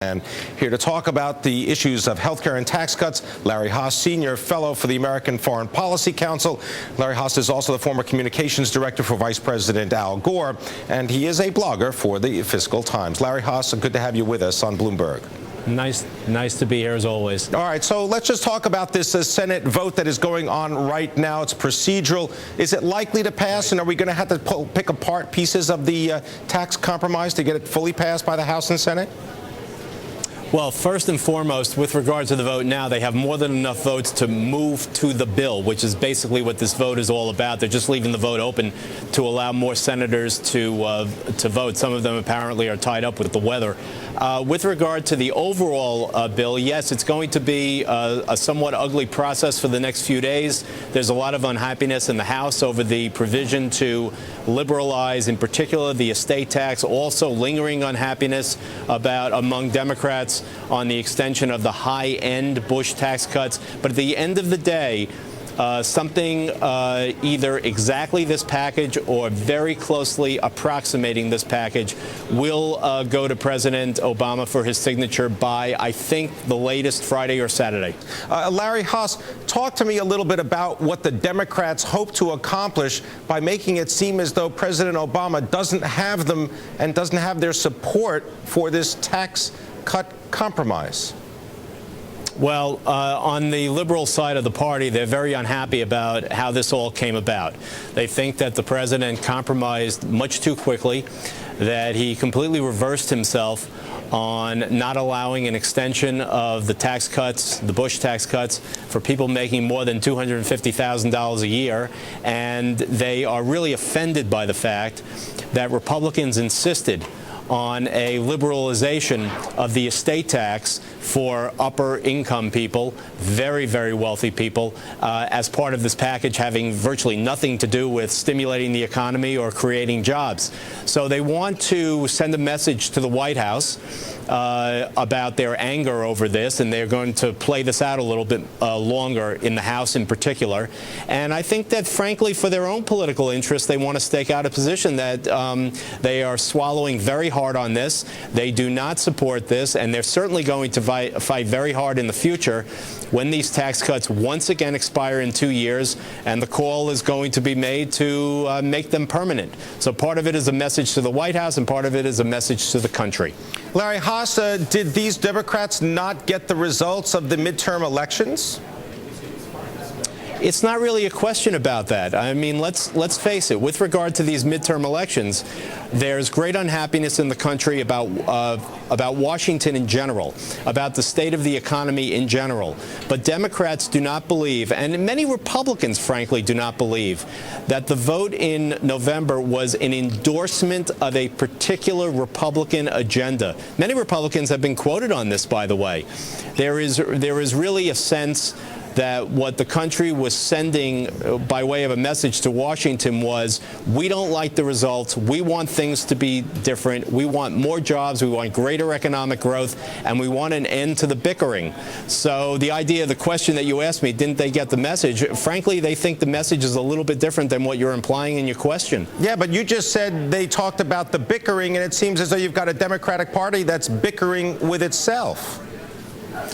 And here to talk about the issues of healthcare and tax cuts, Larry Haas, Senior Fellow for the American Foreign Policy Council. Larry Haas is also the former communications director for Vice President Al Gore, and he is a blogger for the Fiscal Times. Larry Haas, good to have you with us on Bloomberg. Nice to be here as always. All right, so let's just talk about this Senate vote that is going on right now. It's procedural. Is it likely to pass, and are we going to have to pick apart pieces of the tax compromise to get it fully passed by the House and Senate? Well, first and foremost, with regard to the vote now, they have more than enough votes to move to the bill, which is basically what this vote is all about. They're just leaving the vote open to allow more senators to vote. Some of them apparently are tied up with the weather. With regard to the overall bill, yes, it's going to be a somewhat ugly process for the next few days. There's a lot of unhappiness in the House over the provision to liberalize, in particular, the estate tax. Also lingering unhappiness among Democrats on the extension of the high-end Bush tax cuts. But at the end of the day, something either exactly this package or very closely approximating this package will go to President Obama for his signature by, I think, the latest Friday or Saturday. Larry Haas, talk to me a little bit about what the Democrats hope to accomplish by making it seem as though President Obama doesn't have them and doesn't have their support for this tax cut compromise. Well, on the liberal side of the party, they're very unhappy about how this all came about. They think that the president compromised much too quickly, that he completely reversed himself on not allowing an extension of the tax cuts, the Bush tax cuts, for people making more than $250,000 a year. And they are really offended by the fact that Republicans insisted on a liberalization of the estate tax for upper income people, very, very wealthy people, as part of this package having virtually nothing to do with stimulating the economy or creating jobs. So they want to send a message to the White House about their anger over this, and they're going to play this out a little bit longer in the House in particular. And I think that, frankly, for their own political interests, they want to stake out a position that they are swallowing very hard on this. They do not support this, and they're certainly going to fight very hard in the future when these tax cuts once again expire in 2 years, and the call is going to be made to make them permanent. So part of it is a message to the White House, and part of it is a message to the country. Larry Haas, did these Democrats not get the results of the midterm elections? It's not really a question about that. I mean, let's face it. With regard to these midterm elections, there's great unhappiness in the country about Washington in general, about the state of the economy in general. But Democrats do not believe, and many Republicans, frankly, do not believe, that the vote in November was an endorsement of a particular Republican agenda. Many Republicans have been quoted on this, by the way. There is really a sense that what the country was sending by way of a message to Washington was, we don't like the results, we want things to be different, we want more jobs, we want greater economic growth, and we want an end to the bickering. So the idea, the question that you asked me, didn't they get the message? Frankly, they think the message is a little bit different than what you're implying in your question. Yeah, but you just said they talked about the bickering, and it seems as though you've got a Democratic Party that's bickering with itself.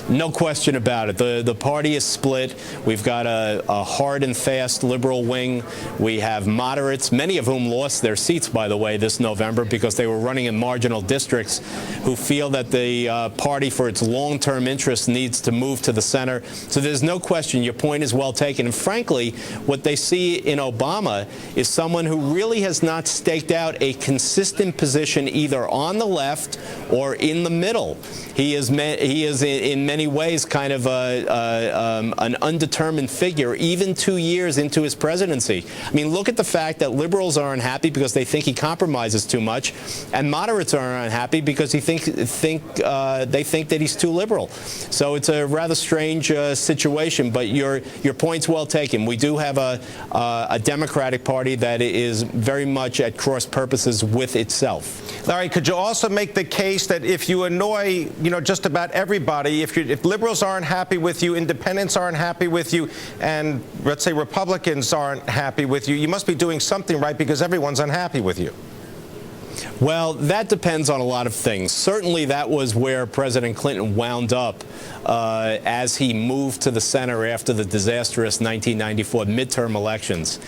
No question about it. The party is split. We've got a hard and fast liberal wing. We have moderates, many of whom lost their seats, by the way, this November because they were running in marginal districts, who feel that the party, for its long-term interests, needs to move to the center. So there's no question. Your point is well taken. And frankly, what they see in Obama is someone who really has not staked out a consistent position either on the left or in the middle. He is in many ways kind of an undetermined figure, even 2 years into his presidency. I mean, look at the fact that liberals are unhappy because they think he compromises too much, and moderates are unhappy because they think that he's too liberal. So it's a rather strange situation. But your point's well taken. We do have a Democratic Party that is very much at cross purposes with itself. Larry, could you also make the case that if you annoy, just about everybody, if liberals aren't happy with you, independents aren't happy with you, and let's say Republicans aren't happy with you, you must be doing something right because everyone's unhappy with you? Well, that depends on a lot of things. Certainly, that was where President Clinton wound up as he moved to the center after the disastrous 1994 midterm elections.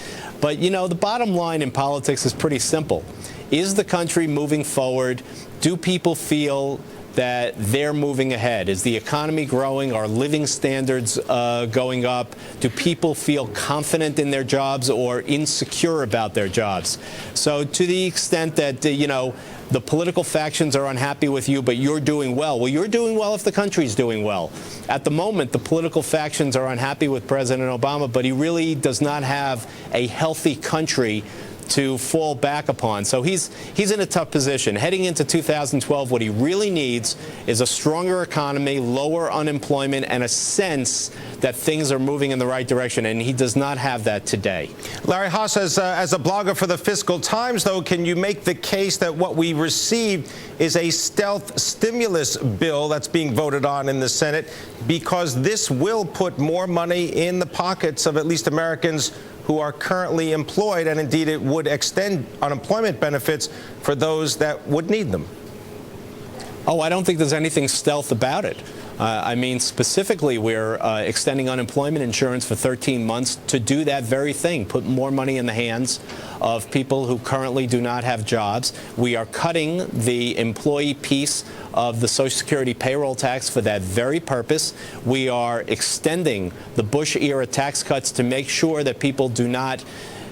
But, you know, the bottom line in politics is pretty simple. Is the country moving forward? Do people feel that they're moving ahead? Is the economy growing? Are living standards going up? Do people feel confident in their jobs or insecure about their jobs? So to the extent that, you know, the political factions are unhappy with you, but you're doing well. Well, you're doing well if the country's doing well. At the moment, the political factions are unhappy with President Obama, but he really does not have a healthy country to fall back upon. So he's in a tough position. Heading into 2012, what he really needs is a stronger economy, lower unemployment, and a sense that things are moving in the right direction, and he does not have that today. Larry Haas, as a blogger for the Fiscal Times, though, can you make the case that what we received is a stealth stimulus bill that's being voted on in the Senate, because this will put more money in the pockets of at least Americans who are currently employed, and indeed it would extend unemployment benefits for those that would need them? Oh, I don't think there's anything stealth about it. I mean, specifically, we're extending unemployment insurance for 13 months to do that very thing, put more money in the hands of people who currently do not have jobs. We are cutting the employee piece of the Social Security payroll tax for that very purpose. We are extending the Bush-era tax cuts to make sure that people do not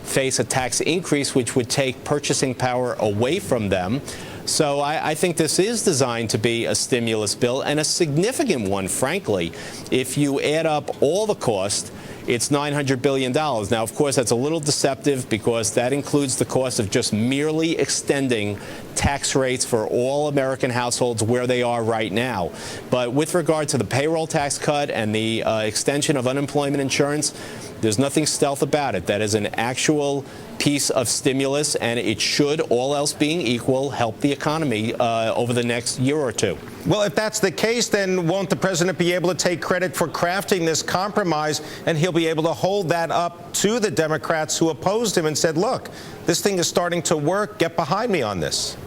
face a tax increase, which would take purchasing power away from them. So I think this is designed to be a stimulus bill, and a significant one, frankly. If you add up all the cost, it's $900 billion. Now, of course, that's a little deceptive because that includes the cost of just merely extending tax rates for all American households where they are right now. But with regard to the payroll tax cut and the extension of unemployment insurance, there's nothing stealth about it. That is an actual piece of stimulus, and it should, all else being equal, help the economy over the next year or two. Well, if that's the case, then won't the president be able to take credit for crafting this compromise, and he'll be able to hold that up to the Democrats who opposed him and said, look, this thing is starting to work, get behind me on this?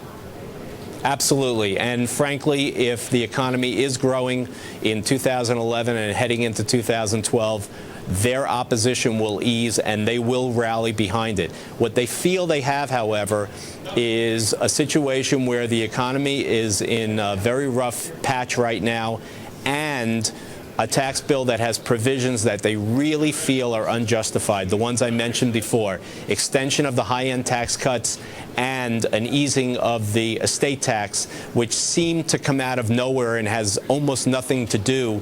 Absolutely. And frankly, if the economy is growing in 2011 and heading into 2012, their opposition will ease and they will rally behind it. What they feel they have, however, is a situation where the economy is in a very rough patch right now, and a tax bill that has provisions that they really feel are unjustified. The ones I mentioned before, extension of the high-end tax cuts and an easing of the estate tax, which seemed to come out of nowhere and has almost nothing to do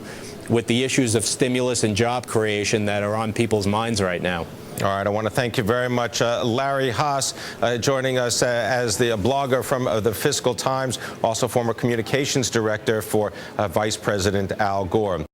with the issues of stimulus and job creation that are on people's minds right now. All right, I want to thank you very much, Larry Haas, joining us as the blogger from the Fiscal Times, also former communications director for Vice President Al Gore.